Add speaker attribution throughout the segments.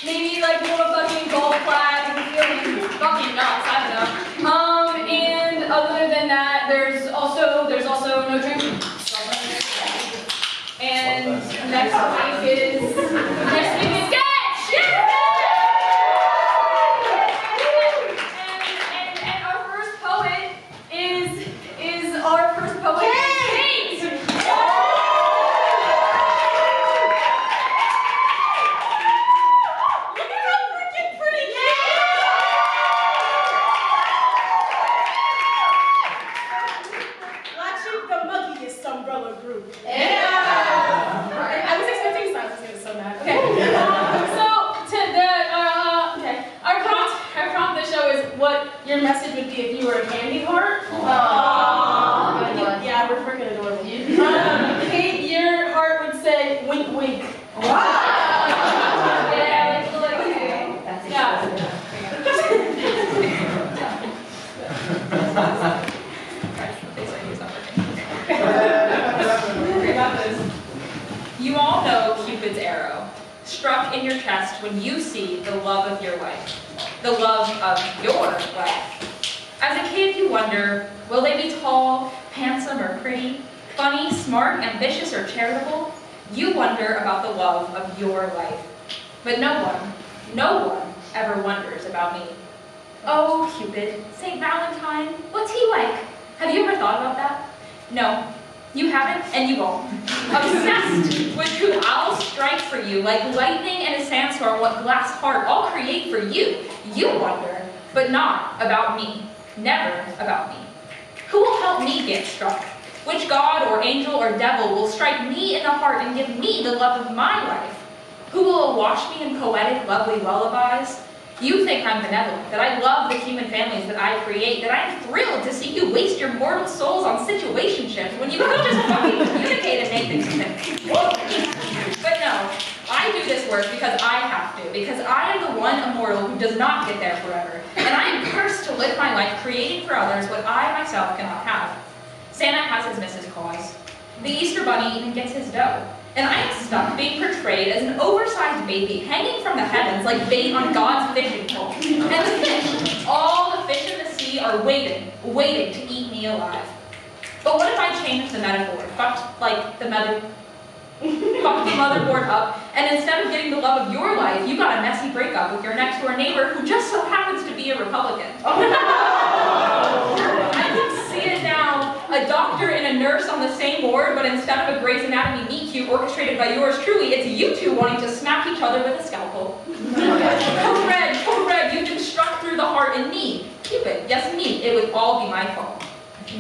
Speaker 1: maybe like more fucking golf clap and feeling fucking nuts, I don't know. And other than that, there's also no drinking. And next week is sketch! Yeah! And our first poet is our first poet. Kate! Look at how freaking pretty she is!
Speaker 2: Black Sheep, the muggiest umbrella group.
Speaker 1: Yeah!
Speaker 2: I was expecting silence, I was so mad.
Speaker 1: Okay. So our prompt this show is what your message would be if you were a candy heart. Yeah, we're freaking adorable. Kate, your heart would say wink wink. Yeah, like yeah.
Speaker 3: You all know Cupid's arrow, struck in your chest when you see the love of your life, the love of your life. As a kid, you wonder, will they be tall, handsome, or pretty, funny, smart, ambitious, or charitable? You wonder about the love of your life. But no one ever wonders about me. Oh, Cupid, St. Valentine, what's he like? Have you ever thought about that? No. You haven't, and you won't. Obsessed with who I'll strike for you, like lightning and a sandstorm, what glass heart I'll create for you. You wonder, but not about me. Never about me. Who will help me get struck? Which god or angel or devil will strike me in the heart and give me the love of my life? Who will awash me in poetic, lovely lullabies? You think I'm benevolent, that I love the human families that I create, that I am thrilled to see you waste your mortal souls on situationships when you could just fucking communicate and make things fit. But no, I do this work because I have to, because I am the one immortal who does not get there forever, and I am cursed to live my life creating for others what I myself cannot have. Santa has his Mrs. Claus. The Easter Bunny even gets his dough. And I am stuck being portrayed as an oversized baby hanging from the heavens like bait on God's fishing pole. And the fish, all the fish in the sea are waiting to eat me alive. But what if I change the metaphor? Fucked the motherboard up, and instead of getting the love of your life, you got a messy breakup with your next door neighbor who just so happens to be a Republican. I can see it now. A doctor and a nurse on the same ward, but instead of a Grey's Anatomy meet cute orchestrated by yours truly, it's you two wanting to smack each other with a scalpel. Code red, you've been struck through the heart in me. Cupid, yes me, it would all be my fault.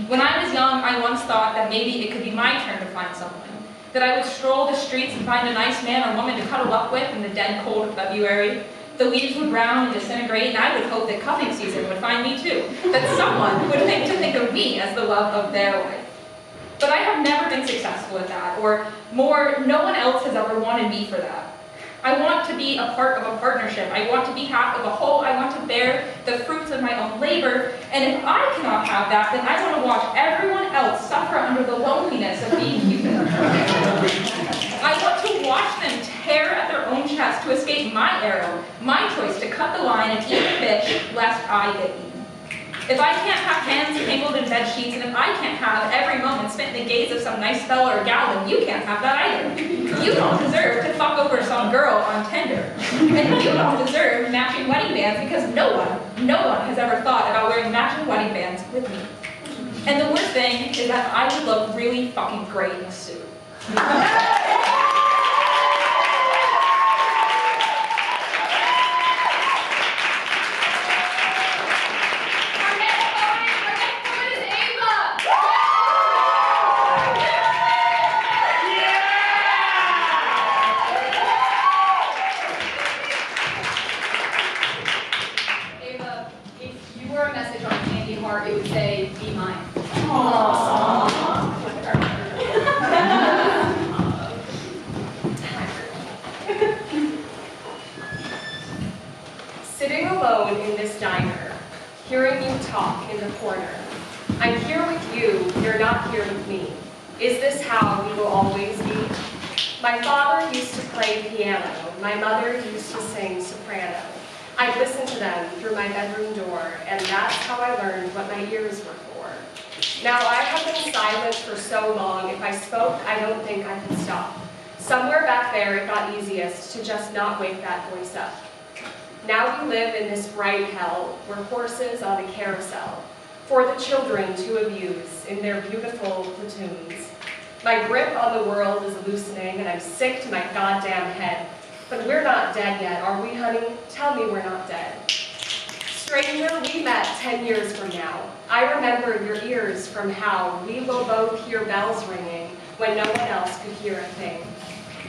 Speaker 3: When I was young, I once thought that maybe it could be my turn to find someone. That I would stroll the streets and find a nice man or woman to cuddle up with in the dead cold of February. The leaves would brown and disintegrate, and I would hope that cuffing season would find me too. That someone would think of me as the love of their life. But I have never been successful at that, or more, no one else has ever wanted me for that. I want to be a part of a partnership. I want to be half of a whole. I want to bear the fruits of my own labor. And if I cannot have that, then I want to watch everyone else suffer under the loneliness of being Cupid. I want to watch them tear at their own chest to escape my arrow, my choice to cut the line and eat the fish, lest I get eaten. If I can't have hands tangled in bed sheets, and if I can't have every moment spent in the gaze of some nice fella or gal, then you can't have that either. You don't deserve to fuck over some girl on Tinder. And you don't deserve matching wedding bands because no one has ever thought about wearing matching wedding bands with me. And the worst thing is that I would look really fucking great in a suit.
Speaker 1: It would say, be mine.
Speaker 2: Sitting alone in this diner, hearing you talk in the corner. I'm here with you, you're not here with me. Is this how we will always be? My father used to play piano. my mother used to sing soprano. I'd listen to them through my bedroom door, and that's how I learned what my ears were for. Now, I have been silent for so long, if I spoke, I don't think I could stop. Somewhere back there, it got easiest to just not wake that voice up. Now we live in this bright hell, where horses on a carousel, for the children to abuse in their beautiful platoons. My grip on the world is loosening, and I'm sick to my goddamn head. But we're not dead yet, are we, honey? Tell me we're not dead. Stranger, we met 10 years from now. I remember your ears from how we will both hear bells ringing when no one else could hear a thing.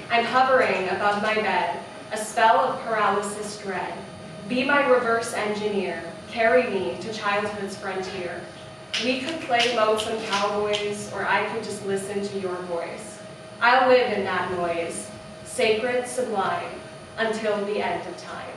Speaker 2: I'm hovering above my bed, a spell of paralysis dread. Be my reverse engineer, carry me to childhood's frontier. We could play lonesome cowboys, or I could just listen to your voice. I'll live in that noise, sacred, sublime, until the end of time.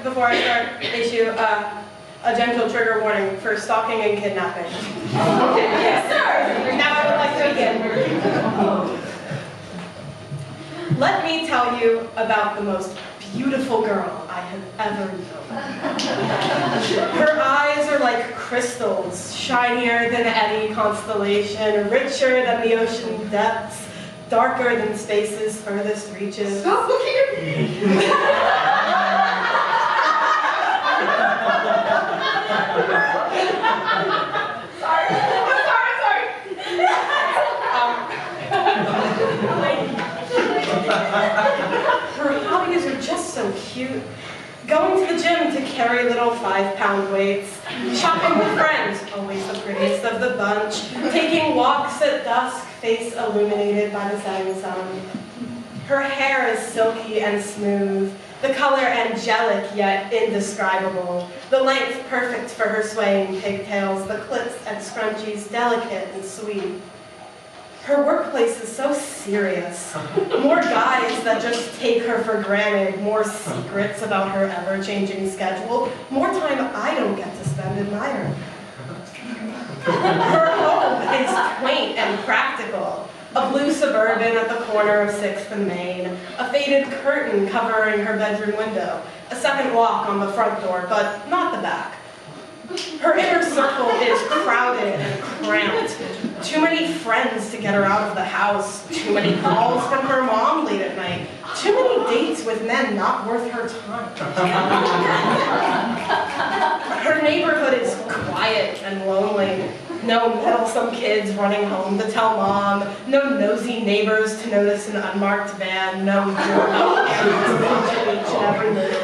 Speaker 4: Before I start, issue a gentle trigger warning for stalking and kidnapping. Yes, sir. Now I would like to begin. Let me tell you about the most beautiful girl I have ever known. Her eyes are like crystals, shinier than any constellation, richer than the ocean depths, darker than space's furthest reaches. Stop looking at me! Her hobbies are just so cute. Going to the gym to carry little 5-pound weights. Shopping with friends, always the prettiest of the bunch. Taking walks at dusk, face illuminated by the setting sun. Her hair is silky and smooth. The color angelic yet indescribable. The length perfect for her swaying pigtails. The clips and scrunchies delicate and sweet. Her workplace is so serious. More guys that just take her for granted, more secrets about her ever-changing schedule, more time I don't get to spend admiring. Her home is quaint and practical. A blue Suburban at the corner of 6th and Main, a faded curtain covering her bedroom window, a second lock on the front door, but not the back. Her inner circle is crowded and cramped. Too many friends to get her out of the house. Too many calls from her mom late at night. Too many dates with men not worth her time. Her neighborhood is quiet and lonely. No meddlesome kids running home to tell mom. No nosy neighbors to notice an unmarked van. No doorbell cameras watching each and every move.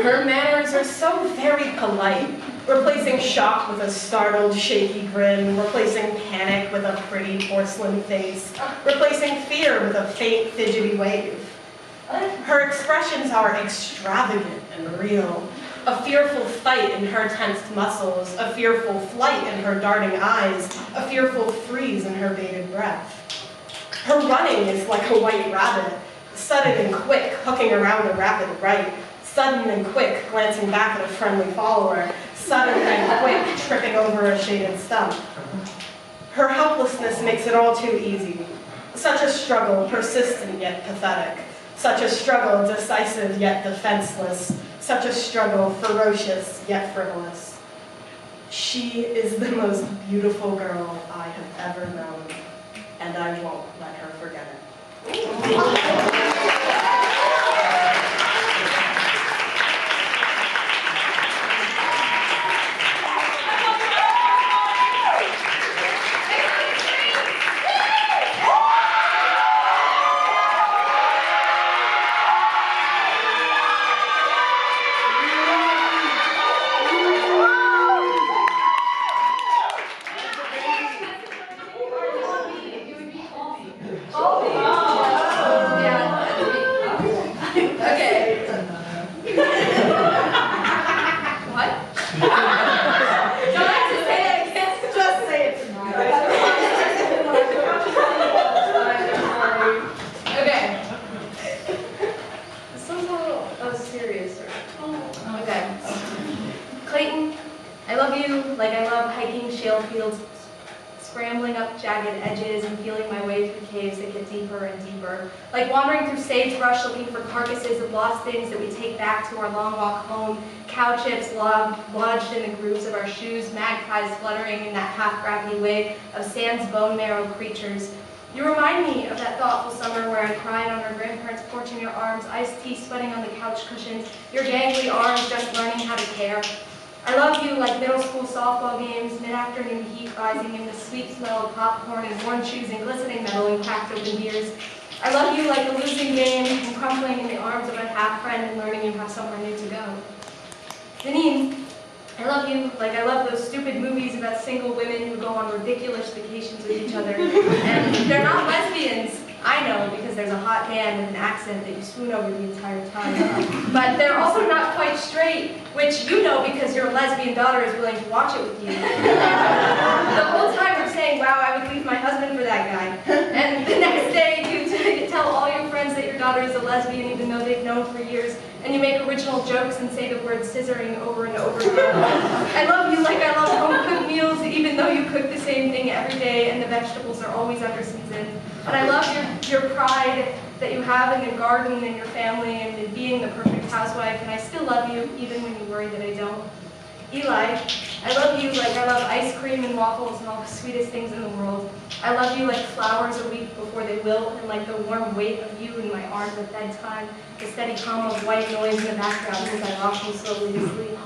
Speaker 4: Her manners are so very polite, replacing shock with a startled, shaky grin, replacing panic with a pretty porcelain face, replacing fear with a faint, fidgety wave. Her expressions are extravagant and real, a fearful fight in her tensed muscles, a fearful flight in her darting eyes, a fearful freeze in her bated breath. Her running is like a white rabbit, sudden and quick, hooking around a rapid right, sudden and quick, glancing back at a friendly follower, sudden and quick, tripping over a shaded stump. Her helplessness makes it all too easy. Such a struggle, persistent yet pathetic. Such a struggle, decisive yet defenseless. Such a struggle, ferocious yet frivolous. She is the most beautiful girl I have ever known, and I won't let her forget it.
Speaker 5: bushes and feeling my way through caves that get deeper and deeper. Like wandering through sagebrush looking for carcasses of lost things that we take back to our long walk home, cow chips lodged in the grooves of our shoes, magpies fluttering in that half-gravity way of sand's bone marrow creatures. You remind me of that thoughtful summer where I cried on our grandparents' porch in your arms, iced tea sweating on the couch cushions, your gangly arms just learning how to care. I love you like middle school softball games, mid-afternoon heat rising in the sweet smell of popcorn and worn shoes and glistening metal and cracked open beers. I love you like a losing game and crumpling in the arms of a half-friend and learning you have somewhere new to go. Janine, I love you like I love those stupid movies about single women who go on ridiculous vacations with each other. And they're not lesbians. I know, because there's a hot man with an accent that you swoon over the entire time. But they're also not quite straight, which you know because your lesbian daughter is willing to watch it with you. The whole time we're saying, wow, I would leave my husband for that guy. And the next day you tell all your friends that your daughter is a lesbian even though they've known for years. And you make original jokes and say the word scissoring over and over again. I love you like I love home-cooked meals, even though you cook the same thing every day and the vegetables are always under seasoned. And I love your pride that you have in the garden and your family and in being the perfect housewife. And I still love you, even when you worry that I don't. Eli, I love you like I love ice cream and waffles and all the sweetest things in the world. I love you like flowers a week before they wilt, and like the warm weight of you in my arms at bedtime, the steady hum of white noise in the background as I rock you slowly to sleep.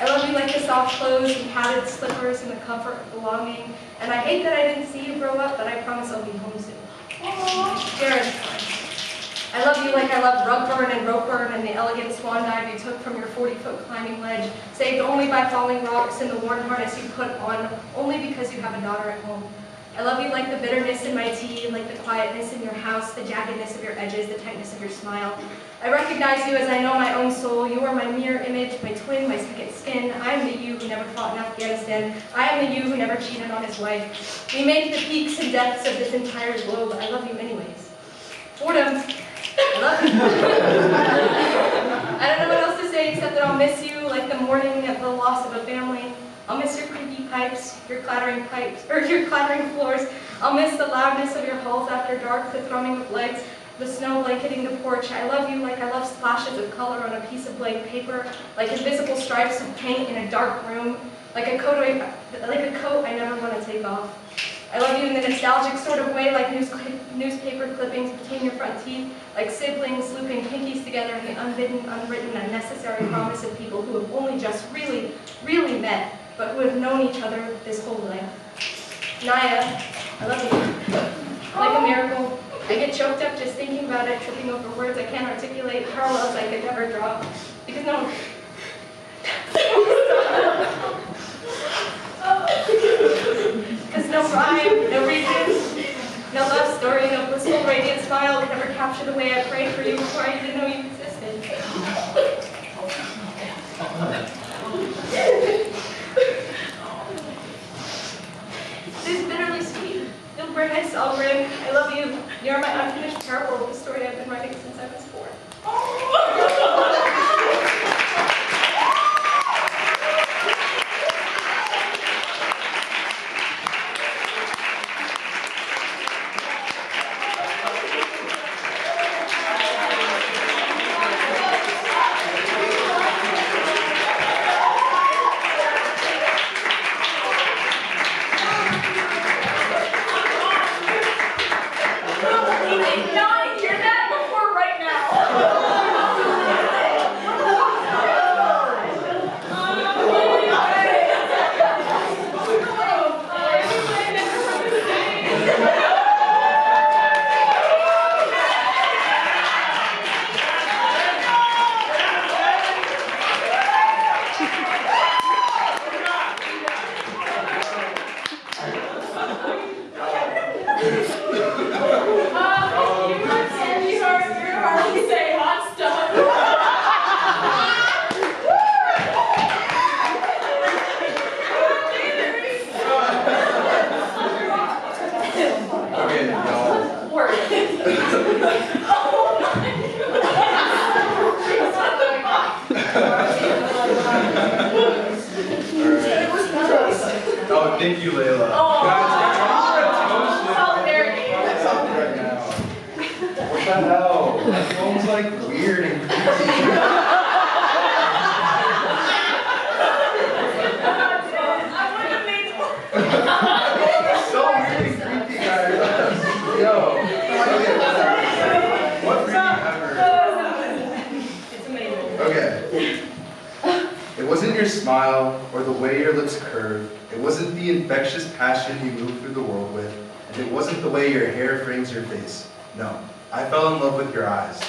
Speaker 5: I love you like the soft clothes and padded slippers and the comfort of belonging. And I hate that I didn't see you grow up, but I promise I'll be home soon. Jared, I love you like I love rug burn and rope burn and the elegant swan dive you took from your 40-foot climbing ledge, saved only by falling rocks and the worn harness you put on only because you have a daughter at home. I love you like the bitterness in my tea, like the quietness in your house, the jaggedness of your edges, the tightness of your smile. I recognize you as I know my own soul. You are my mirror image, my twin, my second skin. I am the you who never fought in Afghanistan. I am the you who never cheated on his wife. We make the peaks and depths of this entire globe. I love you anyways. Fordham, I love you. I don't know what else to say except that I'll miss you like the mourning of the loss of a family. I'll miss your creaky pipes, your clattering floors. I'll miss the loudness of your halls after dark, the thrumming of legs, the snow blanketing the porch. I love you like I love splashes of color on a piece of blank paper, like invisible stripes of paint in a dark room, like a coat I never want to take off. I love you in the nostalgic sort of way, like newspaper clippings between your front teeth, like siblings looping pinkies together in the unbidden, unwritten, unnecessary promise of people who have only just really, really met, but who have known each other this whole life. Naya, I love you. Like a miracle. I get choked up just thinking about it, tripping over words I can't articulate, parallels I could never draw. Because no... Because no rhyme, no reason, no love story, no blissful radiant smile could ever capture the way I prayed for you before I even knew you existed. This is bitterly sweet. You'll bring my soul ring. I love you. You're my unfinished parable of the story I've been writing since I was 4.
Speaker 6: Oh, thank you, Layla.
Speaker 1: Oh.
Speaker 6: Guys, hell? My phone's like weird and creepy. So weird and creepy, guys. Yo. Okay. What reading ever? Okay. It wasn't your smile or the way your lips curved. It wasn't the infectious passion you move through the world with. And it wasn't the way your hair frames your face. No, I fell in love with your eyes.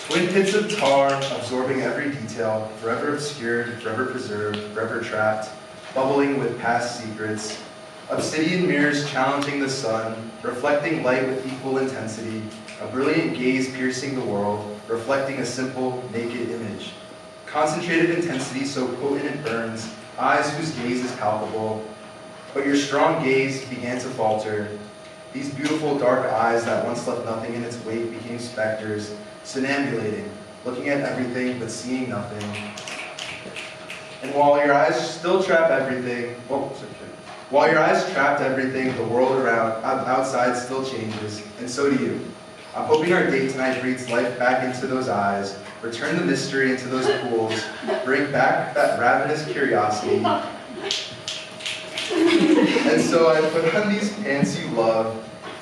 Speaker 6: Twin pits of tar, absorbing every detail, forever obscured, forever preserved, forever trapped, bubbling with past secrets. Obsidian mirrors challenging the sun, reflecting light with equal intensity, a brilliant gaze piercing the world, reflecting a simple, naked image. Concentrated intensity so potent it burns, eyes whose gaze is palpable. But your strong gaze began to falter. These beautiful dark eyes that once left nothing in its wake became specters, somnambulating, looking at everything but seeing nothing. And while your eyes still trap everything, while your eyes trapped everything, the world around outside still changes, and so do you. I'm hoping our date tonight breathes life back into those eyes, return the mystery into those pools, bring back that ravenous curiosity. And so I put on these pants you love,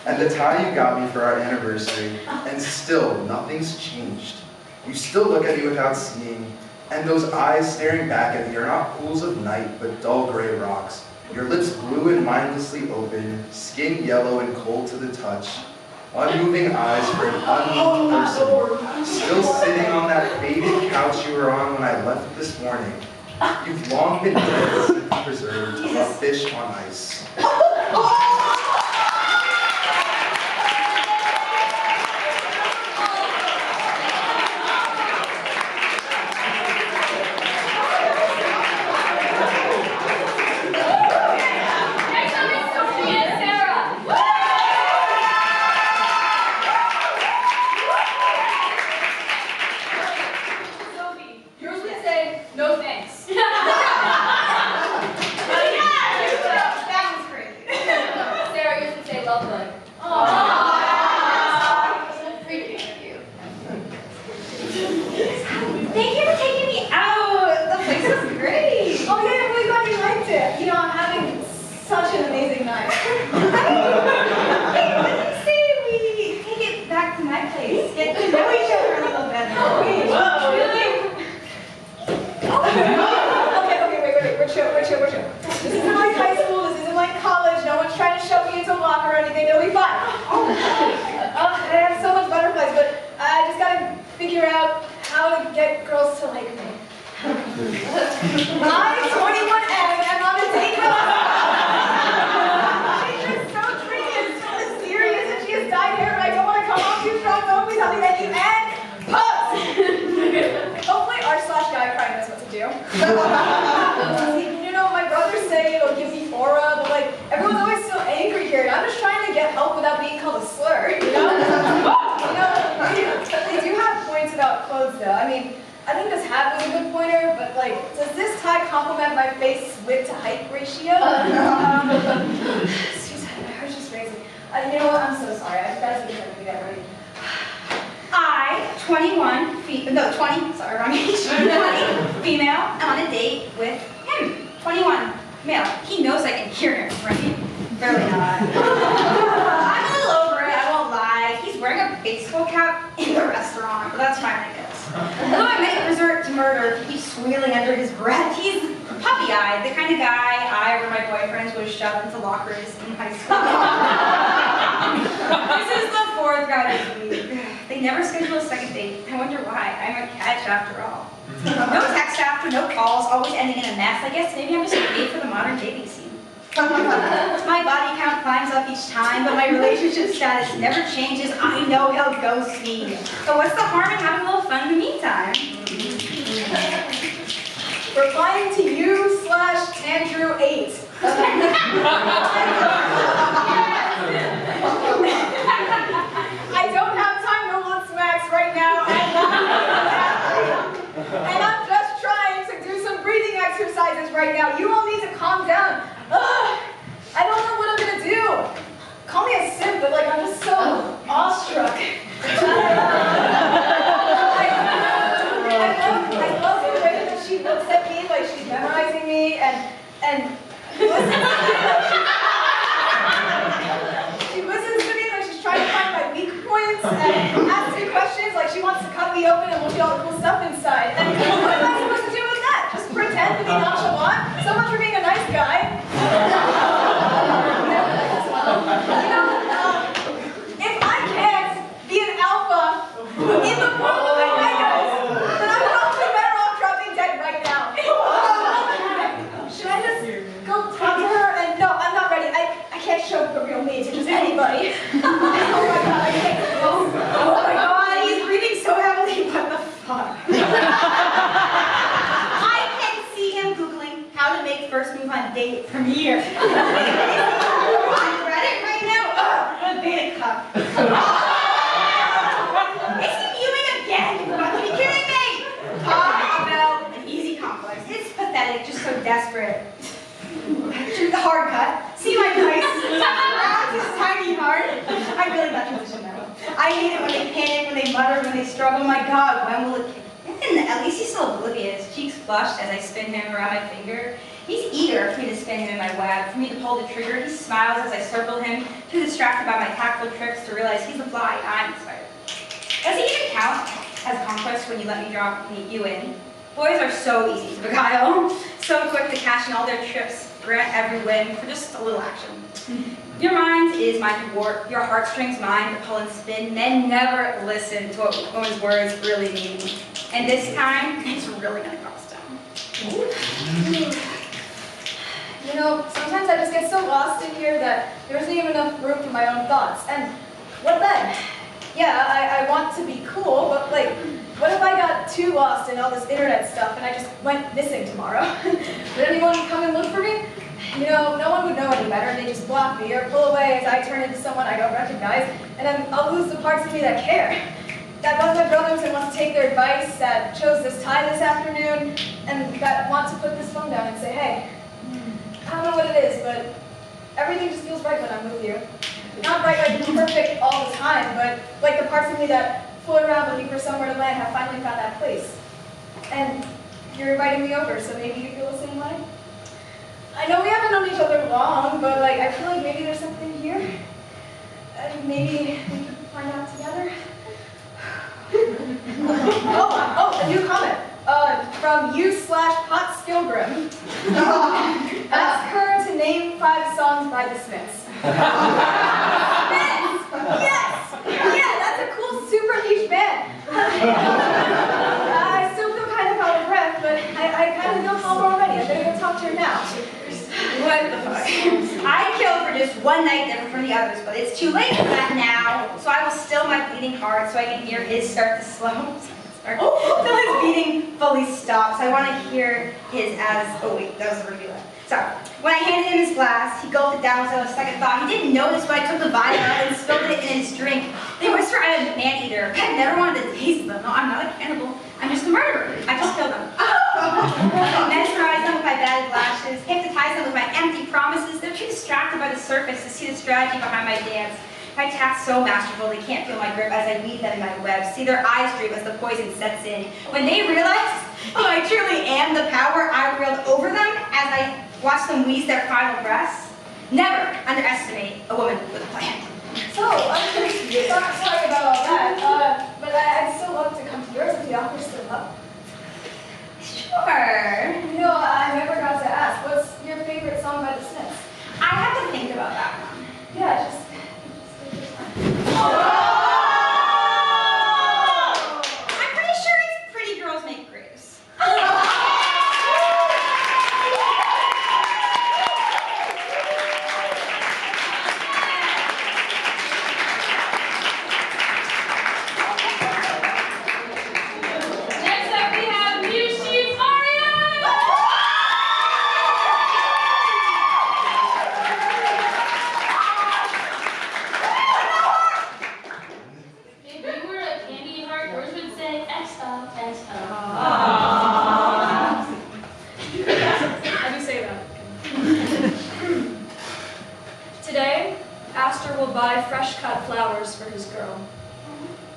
Speaker 6: and the tie you got me for our anniversary, and still nothing's changed. You still look at me without seeing, and those eyes staring back at me are not pools of night, but dull gray rocks. Your lips blue and mindlessly open, skin yellow and cold to the touch. Unmoving eyes for an unmoved person, still sitting on that faded couch you were on when I left this morning. You've long been dead, simply preserved, a fish on ice.
Speaker 2: You know, my brothers say it'll give me aura, but like, everyone's always so angry here, and I'm just trying to get help without being called a slur, you know? They do have points about clothes though. I mean, I think this hat was a good pointer, but like, does this tie complement my face width to height ratio? Excuse me, my heart's just racing. You know what, I'm so sorry, I gotta take a second to get ready.
Speaker 7: 20, sorry, wrong age, 20, female, on a date with him, 21, male. He knows I can hear him, right? Barely not. I'm a little over it, I won't lie. He's wearing a baseball cap in the restaurant, but that's fine, I guess. Although I might resort to murder if he keeps squealing under his breath, he's puppy-eyed, the kind of guy I or my boyfriends would shove into lockers in high school. This is the fourth guy this week. They never schedule a second date. I wonder why. I'm a catch after all. No text after, no calls, always ending in a mess. I guess maybe I'm just made for the modern dating scene. My body count climbs up each time, but my relationship status never changes. I know he'll ghost me. So what's the harm in having a little fun in the meantime?
Speaker 2: Replying to you/Andrew8. I don't have time to look smacks right now, and I'm just trying to do some breathing exercises right now. You all need to calm down. I don't know what I'm gonna do. Call me a simp, but like I'm just so awestruck.
Speaker 5: I love the way that she looks at me like she's memorizing me and she listens to me like she's trying to find my weak points and asks me questions like she wants to cut me open and look at all the cool stuff inside. And what am I supposed to do with that? Just pretend to be nonchalant? So much for being a nice guy. If I can't be an alpha in the world of omegas, then I'm probably better off dropping dead right now. Should I just go talk to her? And no, I'm not ready. I can't show the real me to just anybody. Oh my god, I can't. Oh my god, he's breathing so heavily. What the fuck?
Speaker 7: I can see him Googling how to make first move on date from here. On Reddit right now? Ugh, a beta cup. Is he viewing again? You must be kidding me! Talk about an easy complex. It's pathetic, just so desperate. Do the hard cut. See my dice? Around his tiny heart. I really thought you should know. I hate it when they panic, when they mutter, when they struggle. My God, when will it kick? And at least he's still oblivious. Cheeks flushed as I spin him around my finger. He's eager for me to spin him in my web, for me to pull the trigger. He smiles as I circle him, too distracted by my tactful tricks to realize he's the fly and I'm the spider. Does it even count as conquest when you let me drop you in? Boys are so easy to beguile, so quick to cash in all their trips, grant every win for just a little action. Your mind is my thwart, your heartstrings mine to pull and spin, then never listen to what a woman's words really mean. And this time, it's really gonna cost him.
Speaker 5: You know, sometimes I just get so lost in here that there isn't even enough room for my own thoughts. And what then? Yeah, I want to be cool, but like, what if I got too lost in all this internet stuff and I just went missing tomorrow? Would anyone come and look for me? You know, no one would know any better. They just block me or pull away as I turn into someone I don't recognize, and then I'll lose the parts of me that care. That love my brothers and wants to take their advice, that chose this tie this afternoon, and that want to put this phone down and say, hey, I don't know what it is, but everything just feels right when I'm with you. Not right like perfect all the time, but like the parts of me that fool around looking for somewhere to land have finally found that place. And you're inviting me over, so maybe you feel the same way? I know we haven't known each other long, but like I feel like maybe there's something here. And maybe we could find out together. Oh, a new comment. From you/Hot Skilgrim. Ask her to name 5 songs by the Smiths. Smiths! Yes! Yeah, that's a cool, super niche band. I still feel kind of out of breath, but I kind of feel calm already. I'm gonna go talk to her now.
Speaker 7: What the fuck? I killed for just one night different from the others, but it's too late for that now. So I will still my bleeding heart so I can hear his start to slow. Till his beating fully stops. I want to hear his as, oh wait, that was the reveal. Sorry. When I handed him his glass, he gulped it down without a second thought. He didn't notice when I took the vine out and spilled it in his drink. They whisper I'm a man-eater. I never wanted to taste them. No, I'm not a cannibal. I'm just a murderer. I just killed them. Mesmerize them with my batted lashes, hypnotize them with my empty promises. They're too distracted by the surface to see the strategy behind my dance. My task so masterful they can't feel my grip as I weave them in my web. See their eyes droop as the poison sets in. When they realize I truly am the power I wield over them as I watch them wheeze their final breaths. Never underestimate a woman with a plan.
Speaker 5: So, sorry about all that, but I'd still love to come to yours if the offer's still up.
Speaker 7: Sure.
Speaker 5: You know, I never got to ask, what's your favorite song by the Smiths?
Speaker 7: I have to think about that one.
Speaker 5: Yeah, just take your time.
Speaker 7: I'm pretty sure it's Pretty Girls Make Graves.
Speaker 1: Next up we have Mushi Mario! If you were a candy heart, yours would say XO, XO.
Speaker 5: I do say that. Today, Astor will buy fresh cut flowers for his girl.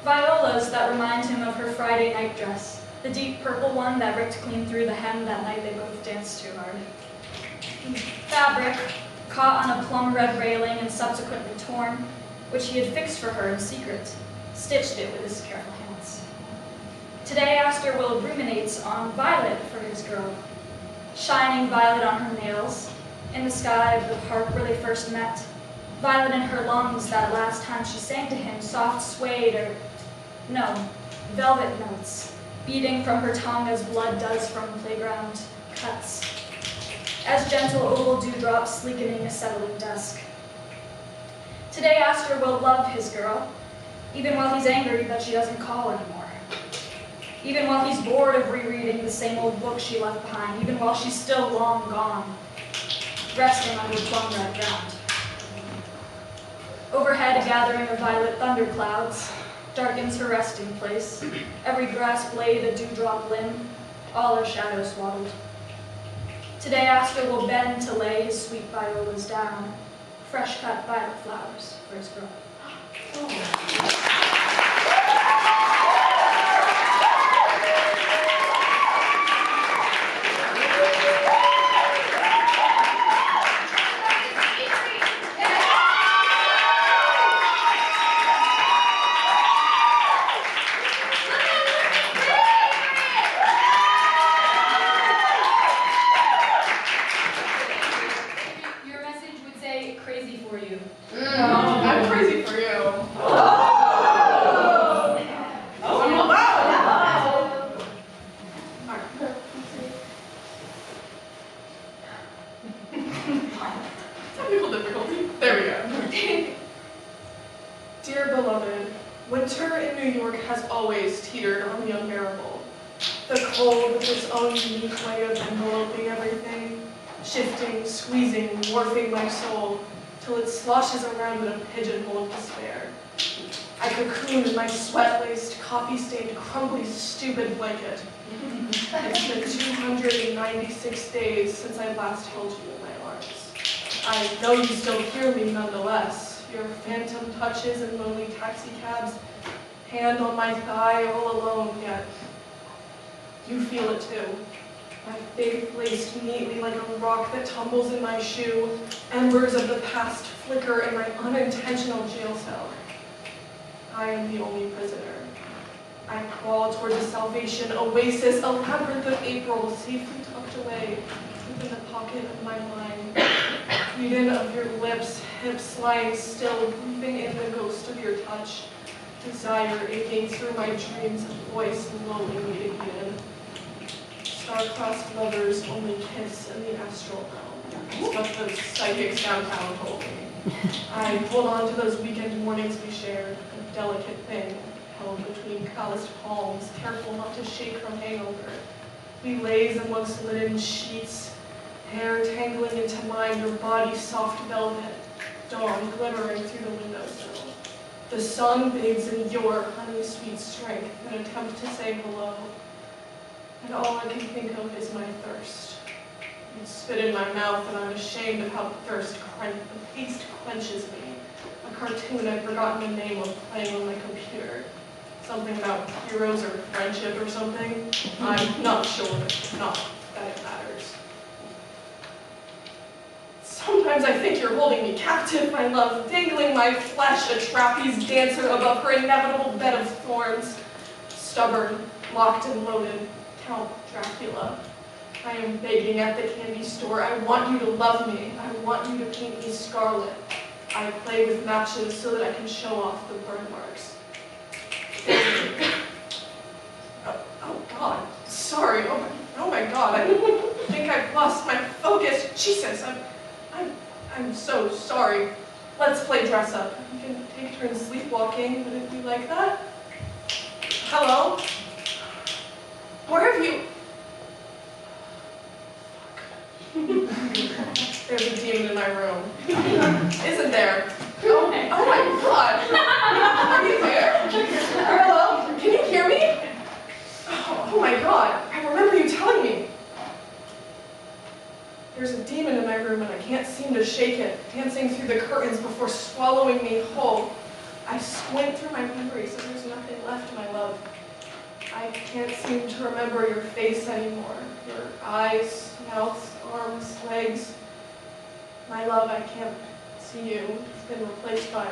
Speaker 1: Violas that remind him of her Friday night dress, the deep purple one that ripped clean through the hem that night they both danced too hard. Fabric, caught on a plum red railing and subsequently torn, which he had fixed for her in secret, stitched it with his careful hands. Today Aster Will ruminates on violet for his girl, shining violet on her nails, in the sky of the park where they first met, violet in her lungs that last time she sang to him, soft suede or, no, velvet notes, beating from her tongue as blood does from playground cuts, as gentle oval dewdrops sleekening a settling dusk. Today Aster will love his girl, even while he's angry that she doesn't call anymore. Even while he's bored of rereading the same old book she left behind, even while she's still long gone, resting under plum red ground. Overhead, a gathering of violet thunderclouds darkens her resting place. Every grass blade a dewdrop limb, all her shadows swaddled. Today Aster will bend to lay his sweet violas down, fresh cut violet flowers for his girl. Your message would say crazy for you.
Speaker 4: I'm crazy for you. Technical difficulty. There we go. Dear beloved, winter in New York has always teetered on the unbearable. The cold with its own unique way of enveloping everything, shifting, squeezing, warping my soul, till it sloshes around in a pigeonhole of despair. I cocoon in my sweat-laced, coffee-stained, crumbly, stupid blanket. It's been 296 days since I last held you in my arms. I know you still hear me nonetheless. Your phantom touches in lonely taxicabs, hand on my thigh all alone, yet you feel it too. My faith laced neatly like a rock that tumbles in my shoe, embers of the past flicker in my unintentional jail cell. I am the only prisoner. I crawl toward the salvation oasis, a labyrinth of April, safely tucked away within the pocket of my mind. Breathing of your lips, hips lying still, breathing in the ghost of your touch. Desire aching through my dreams, a voice lulling me again. Star-crossed lovers only kiss in the astral realm. That's what the psychics downtown told me. I hold on to those weekend mornings we shared, a delicate thing held between calloused palms, careful not to shake from hangover. We laze amongst linen sheets, hair tangling into mine, your body soft velvet, dawn glimmering through the windowsill. The sun bathes in your honey-sweet strength in an attempt to say hello. And all I can think of is my thirst. You spit in my mouth, and I'm ashamed of how the taste quenches me. A cartoon I'd forgotten the name of playing on my computer. Something about heroes or friendship or something. I'm not sure, not that it matters. Sometimes I think you're holding me captive, my love, dangling my flesh, a trapeze dancer above her inevitable bed of thorns. Stubborn, locked and loaded. Count Dracula. I am begging at the candy store. I want you to love me. I want you to paint me scarlet. I play with matches so that I can show off the burn marks. Oh God. Sorry. Oh my God. I think I've lost my focus. Jesus. I'm so sorry. Let's play dress up. We can take turns sleepwalking. Would it be like that? Hello? Where have you? There's a demon in my room. Isn't there? Oh my God. Are you there? Hello? Can you hear me? Oh my God. I remember you telling me. There's a demon in my room and I can't seem to shake it, dancing through the curtains before swallowing me whole.
Speaker 8: I squint through my memories and there's nothing left of my love. I can't seem to remember your face anymore. Your eyes, mouth, arms, legs. My love, I can't see you. It's been replaced by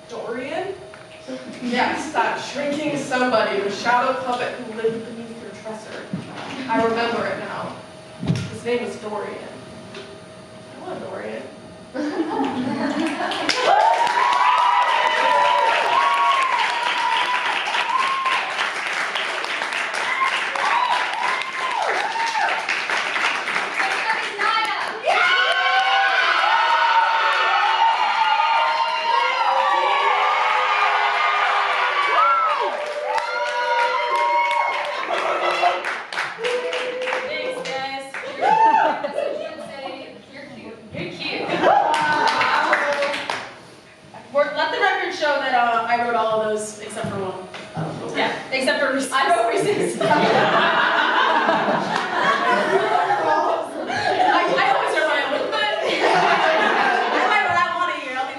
Speaker 8: Dorian? Yes, that shrinking somebody, the shadow puppet who lived beneath your dresser. I remember it now. His name was Dorian. Hello, Dorian.
Speaker 4: Let the record show that I wrote all of those except for one. Yeah, except for resist. I wrote resist. I always wrote my own, but I might run out one a year. I'll be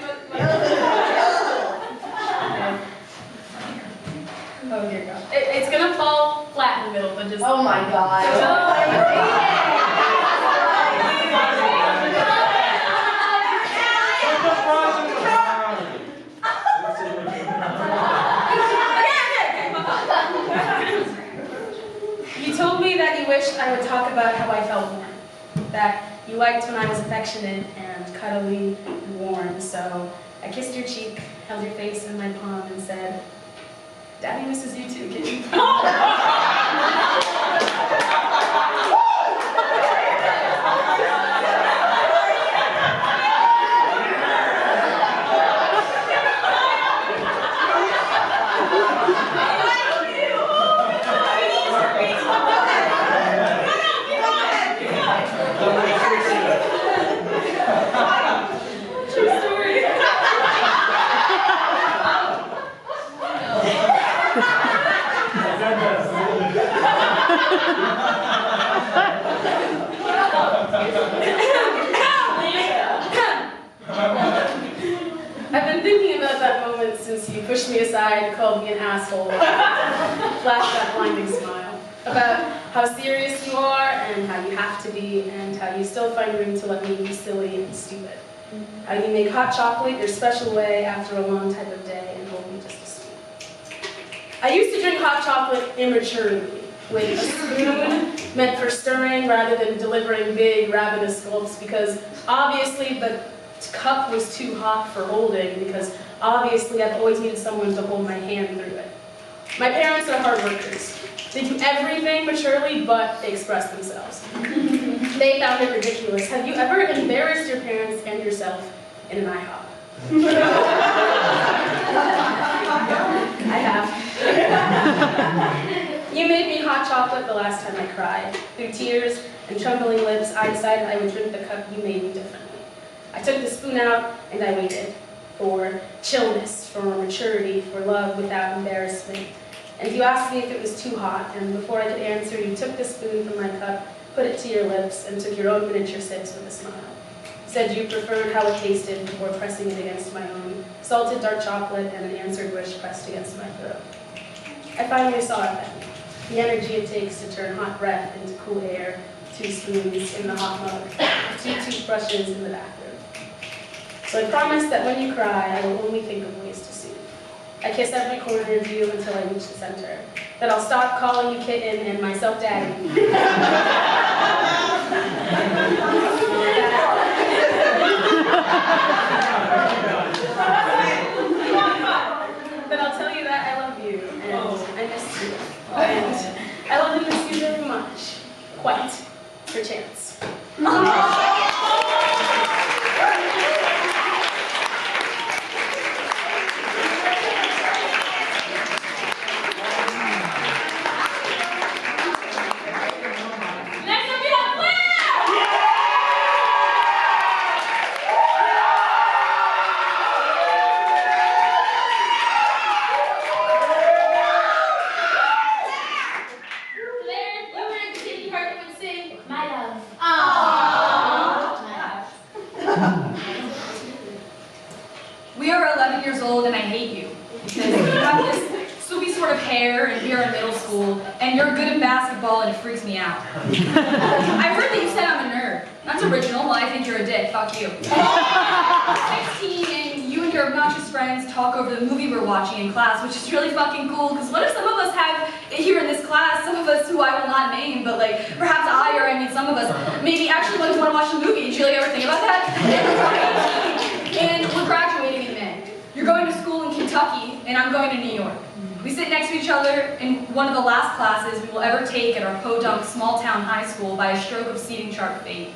Speaker 4: Oh dear God. It's gonna fall flat in the middle, but just.
Speaker 7: Oh my God.
Speaker 4: You told me that you wished I would talk about how I felt more. That you liked when I was affectionate and cuddly and warm, so I kissed your cheek, held your face in my palm, and said, Daddy misses you too, kid. I've been thinking about that moment since you pushed me aside, called me an asshole, flashed that blinding smile. About how serious you are and how you have to be and how you still find room to let me be silly and stupid. How you make hot chocolate your special way after a long type of day and hold me just a spoon. I used to drink hot chocolate immaturely, with a spoon meant for stirring rather than delivering big, ravenous gulps, because obviously the cup was too hot for holding, because obviously I've always needed someone to hold my hand through it. My parents are hard workers. They do everything maturely, but express themselves. They found it ridiculous. Have you ever embarrassed your parents and yourself in an IHOP? I have. You made me hot chocolate the last time I cried. Through tears and trembling lips, I decided I would drink the cup you made me differently. I took the spoon out and I waited for chillness, for maturity, for love without embarrassment. And you asked me if it was too hot, and before I could answer, you took the spoon from my cup, put it to your lips, and took your own miniature sips with a smile. Said you preferred how it tasted before pressing it against my own, salted dark chocolate and an answered wish pressed against my throat. I finally saw it then, the energy it takes to turn hot breath into cool air, 2 spoons in the hot mug, 2 toothbrushes in the bathroom. So I promise that when you cry, I will only think of ways to soothe. I kiss every corner of you until I reach the center. That I'll stop calling you kitten and myself daddy. But I'll tell you that I love you, and I miss you, and I love and miss you very much. Quite, perchance.
Speaker 1: We are 11 years old and I hate you. Because you have this swoopy sort of hair and we are in middle school and you're good at basketball and it freaks me out. I heard that you said I'm a nerd. That's original. Well, I think you're a dick. Fuck you. You're 16 and you and your obnoxious friends talk over the movie we're watching in class, which is really fucking cool because what if some of us have here in this class, some of us who I will not name, but like perhaps some of us maybe actually want to watch the movie. Did you like ever think about that? And we're graduating in May. You're going to school in Kentucky, and I'm going to New York. We sit next to each other in one of the last classes we will ever take at our podunk small-town high school by a stroke of seating chart fate.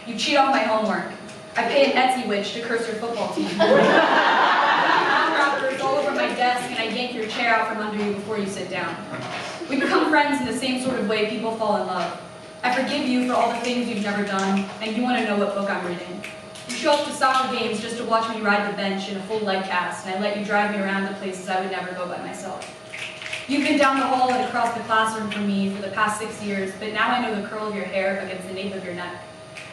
Speaker 1: You cheat off my homework. I pay an Etsy witch to curse your football team. Wrappers all over my desk, and I yank your chair out from under you before you sit down. We become friends in the same sort of way people fall in love. I forgive you for all the things you've never done, and you want to know what book I'm reading. You show up to soccer games just to watch me ride the bench in a full leg cast, and I let you drive me around to places I would never go by myself. You've been down the hall and across the classroom from me for the past 6 years, but now I know the curl of your hair against the nape of your neck.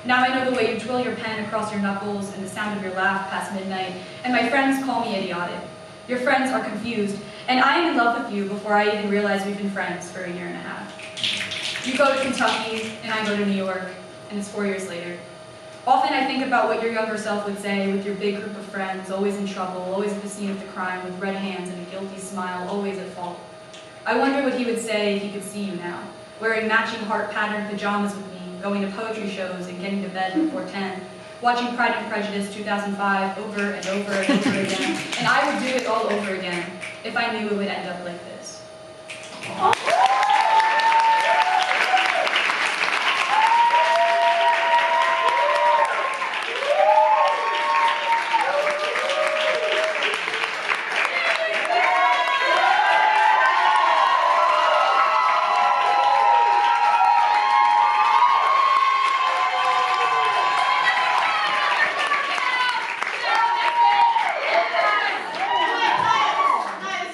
Speaker 1: Now I know the way you twirl your pen across your knuckles and the sound of your laugh past midnight, and my friends call me idiotic. Your friends are confused, and I am in love with you before I even realize we've been friends for a year and a half. You go to Kentucky, and I go to New York, and it's 4 years later. Often I think about what your younger self would say with your big group of friends, always in trouble, always at the scene of the crime, with red hands and a guilty smile, always at fault. I wonder what he would say if he could see you now, wearing matching heart-patterned pajamas with me, going to poetry shows and getting to bed before 10, watching Pride and Prejudice 2005 over and over and over again, and I would do it all over again if I knew it would end up like this.